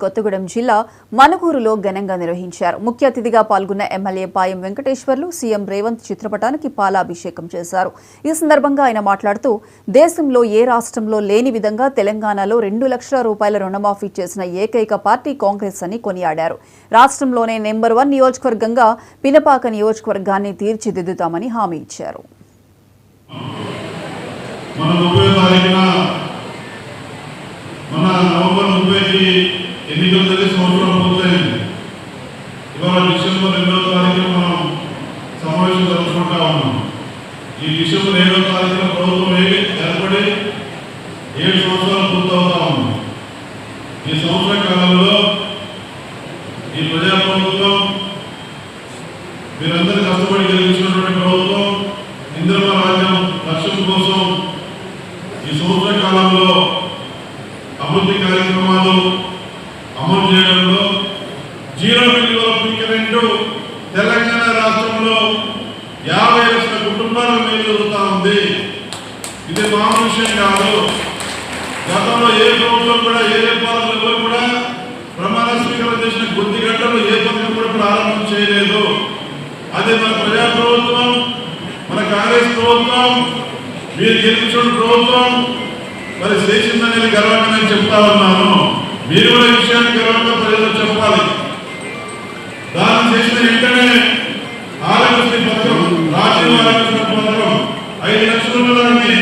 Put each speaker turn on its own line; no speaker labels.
కొత్తగూడెం జిల్లా మనుగూరులో ఘనంగా నిర్వహించారు. ముఖ్య అతిథిగా పాల్గొన్న ఎమ్మెల్యే పాయం వెంకటేశ్వర్లు సీఎం రేవంత్ చిత్రపటానికి పాలాభిషేకం చేశారు. ఈ సందర్భంగా ఆయన మాట్లాడుతూ దేశంలో ఏ రాష్ట్రంలో లేని విధంగా తెలంగాణలో 2 లక్షల రూపాయల రుణమాఫీ చేసిన ఏకైక పార్టీ కాంగ్రెస్ అని కొనియాడారు. రాష్ట్రంలోనే నెంబర్ 1 నియోజకవర్గంగా పినపాక నియోజకవర్గాన్ని తీర్చిదిద్దుతామని హామీ ఇచ్చారు.
ఎన్నికలు జరిగే సంవత్సరం పూర్తయింది. ఇవాళ డిసెంబర్ 2వ తారీఖున మనం సమావేశం జరుపుకుంటా ఉన్నాం. ఈ డిసెంబర్ 7వ తారీఖున ప్రభుత్వం ఏర్పడి 7 సంవత్సరాలు పూర్తవుతా ఉంది. ఈ సంవత్సర కాలంలో ఈ ప్రజాప్రభుత్వం మీరందరూ కష్టపడి గెలిపించినటువంటి ప్రభుత్వం ఇందిరమ్మ రాజ్యం లక్ష్యం కోసం ఈ సంవత్సర కాలంలో అభివృద్ధి కార్యక్రమాలు అమలు చేయడంలో 0 బిల్లుల ఇంక్రిమెంట్ తెలంగాణ రాష్ట్రంలో 50 లక్షల కుటుంబాల మీద జరుగుతూ ఉంది. ఇది మామూలు విషయం కాదు. గతంలో ఏ ప్రభుత్వం కూడా ఏ పాలనలో కూడా ప్రమాణ స్వీకారం చేసిన కొద్ది గంటలు ఏ పథకం కూడా ప్రారంభం చేయలేదు. అదే మన ప్రజాప్రభుత్వం, మన కాంగ్రెస్ ప్రభుత్వం, మీరు గెలిపించిన ప్రభుత్వం మరి చేసిందనేది గర్వంగా నేను చెప్తా ఉన్నాను. మీరు కూడా ఈ విషయాన్ని గర్వంగా ప్రజలకు చెప్పాలి. దాన్ని చేసిన వెంటనే ఆరోగ్యశ్రీ పథకం, రాజీవ్ ఆరోగ్యశ్రీ పథకం 5 లక్షల రూపాయలని